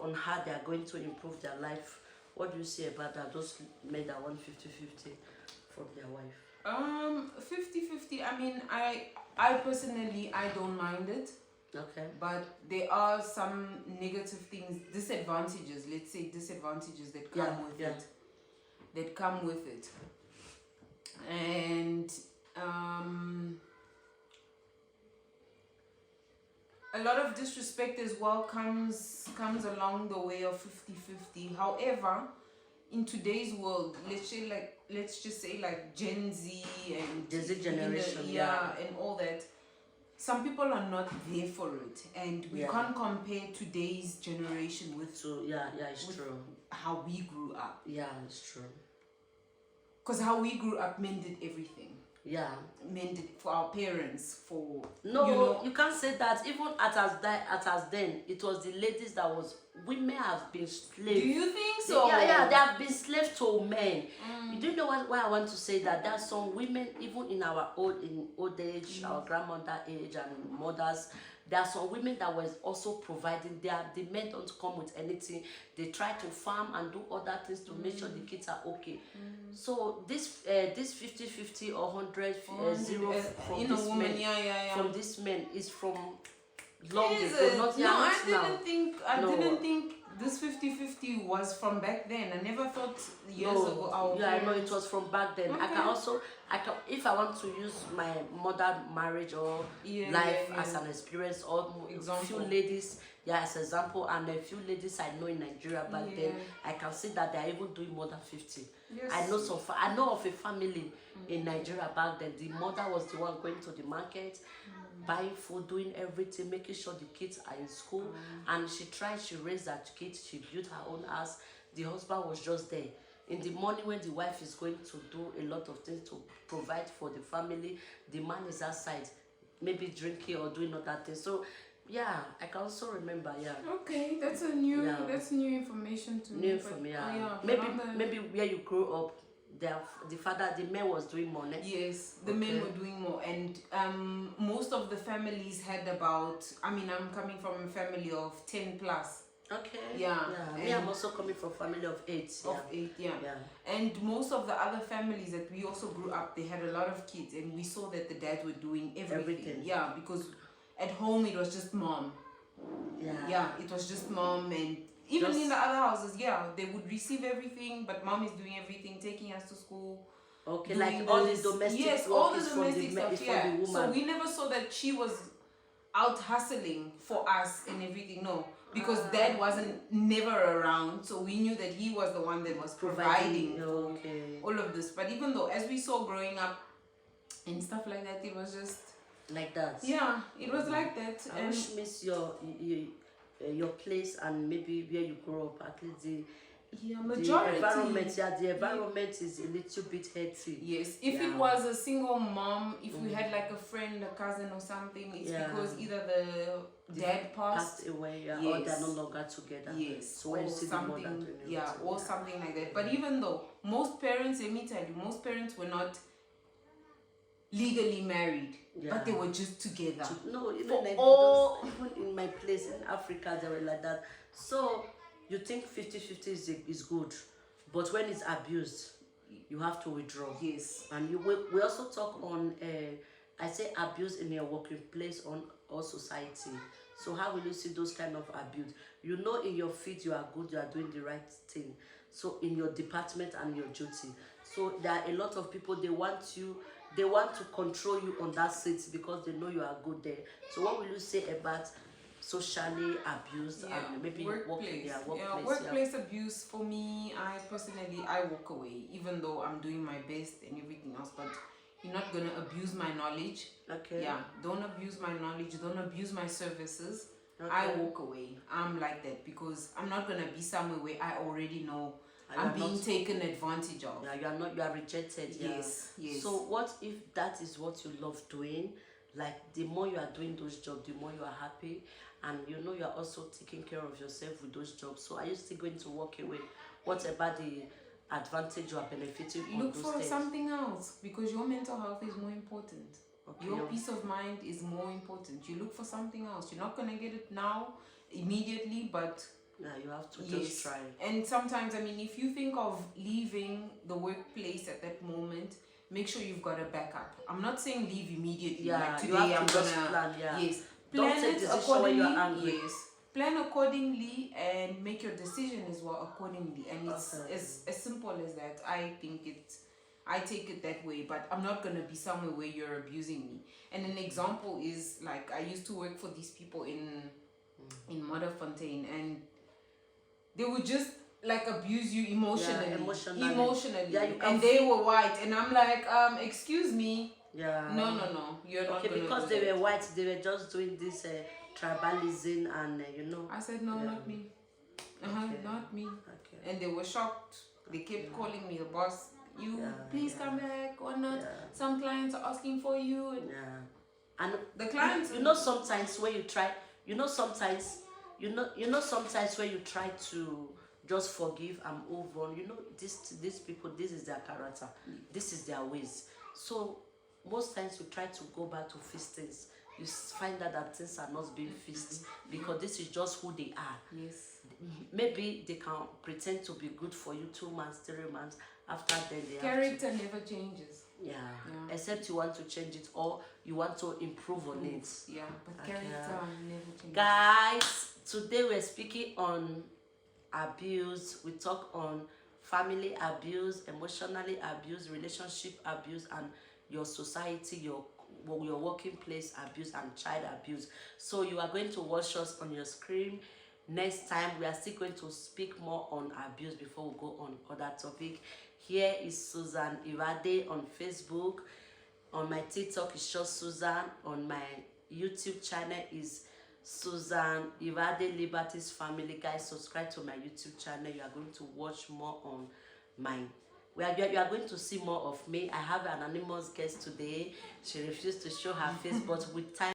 on how they are going to improve their life. What do you say about that? Those men that want 50-50 from their wife. 50-50. I mean, I personally, I don't mind it. Okay. But there are some negative things, disadvantages. Let's say disadvantages that come with it. That come with it. And a lot of disrespect as well comes along the way of 50-50. However, in today's world, let's just say like Gen Z and Gen Z generation, and all that, some people are not there for it, and we can't compare today's generation with it's true, how we grew up. Yeah, it's true. Because how we grew up mended everything. Yeah. Mended for our parents, for you can't say that. Even at us then, it was the ladies that was. Women have been slaves. Do you think so? They have been slaves to men. You do know why I want to say that? There are some women, even in our old age, our grandmother age and mothers, there are some women that was also providing. The men don't come with anything. They try to farm and do other things to make sure the kids are okay. So this 50-50 or 100 0 from this woman, men, from this men is from long ago. I didn't think this 50-50 was from back then. I never thought years ago. I know it was from back then. Okay. I can if I want to use my mother marriage or life as an experience, or a few ladies as an example, and a few ladies I know in Nigeria back then, I can see that they are even doing more than 50. Yes. I know of a family in Nigeria back then. The mother was the one going to the market, buying food, doing everything, making sure the kids are in school, and she raised that kids, she built her own house. The husband was just there. In the morning when the wife is going to do a lot of things to provide for the family, the man is outside, maybe drinking or doing other things. So I can also remember. Okay, that's new information to me. New information. Maybe where you grew up, the man was doing more. Yes, the men were doing more, and most of the families had about. I mean, I'm coming from a family of 10 plus. Okay. Me, I'm also coming from a family of 8. And most of the other families that we also grew up, they had a lot of kids, and we saw that the dads were doing everything. Yeah, because at home it was just mom. It was just mom, and even in the other houses, they would receive everything, but mom is doing everything, taking us to school. Okay, like all the domestic all the domestic stuff. The woman. So we never saw that she was out hustling for us and everything. No. Because dad wasn't never around, so we knew that he was the one that was providing all of this. But even though, as we saw growing up and stuff like that, it was just like that. Yeah, it was like that. I wish miss your place and maybe where you grew up. At least majority. The environment is a little bit healthy. Yes, if it was a single mom, if we had like a friend, a cousin or something, it's because either the dad passed away, or they're no longer together. Yes, so when you see something, the mother or something like that. But even though most parents, let me tell you, most parents were not legally married, but they were just together. Even in my place in Africa, they were like that. So you think 50-50 is good, but when it's abused, you have to withdraw. Yes. And we also talk on, I say abuse in your working place or society. So how will you see those kind of abuse? You know in your field you are good, you are doing the right thing. So in your department and your duty. So there are a lot of people, they want to control you on that seat because they know you are good there. So what will you say about socially abused and maybe workplace abuse? For me, I personally walk away, even though I'm doing my best and everything else, but you're not gonna abuse my knowledge. Don't abuse my knowledge, don't abuse my services. I walk away. I'm like that because I'm not gonna be somewhere where I already know I'm being taken advantage of. You are rejected. Yes. So what if that is what you love doing? Like the more you are doing those jobs, the more you are happy, and you know you are also taking care of yourself with those jobs. So are you still going to walk away? What about the advantage you are benefiting from? Look for something else, because your mental health is more important. Your peace of mind is more important. You look for something else. You're not gonna get it now, immediately, but Yeah, you have to just try. And sometimes, I mean, if you think of leaving the workplace at that moment, make sure you've got a backup. I'm not saying leave immediately. Yeah, like today, you have to I'm just gonna plan. Yeah. yes, Don't plan take it decision accordingly. when you're angry. Yes, plan accordingly and make your decision as well accordingly. And it's as simple as that. I take it that way, but I'm not gonna be somewhere where you're abusing me. And an example is like I used to work for these people in Modderfontein, and they would just like abuse you emotionally. Yeah, emotionally. Yeah, and they were white, and I'm like, excuse me. Yeah. No. You're not gonna because do they that. were white, they were just doing this tribalism and I said no, not me. Not me. Okay. And they were shocked. They kept calling me the boss. Please come back or not. Some clients are asking for you. And the clients, sometimes when you try, sometimes when you try to just forgive and move on, these people, this is their character, this is their ways. So most times you try to go back to fix things, you find that things are not being fixed because this is just who they are. Yes. Maybe they can pretend to be good for you 2 months, 3 months. After then, they character never changes. Yeah. Except you want to change it or you want to improve on it. Yeah, but character never changes. Guys, today we're speaking on abuse. We talk on family abuse, emotionally abuse, relationship abuse, and your society, your working place abuse, and child abuse. So you are going to watch us on your screen. Next time we are still going to speak more on abuse before we go on other topic. Here is Susan Ivade on Facebook. On my TikTok is just Susan. On my YouTube channel is Susan Ivade Liberties Family. Guys, subscribe to my YouTube channel. You are going to watch more on mine. You are going to see more of me. I have an anonymous guest today. She refused to show her face, but with time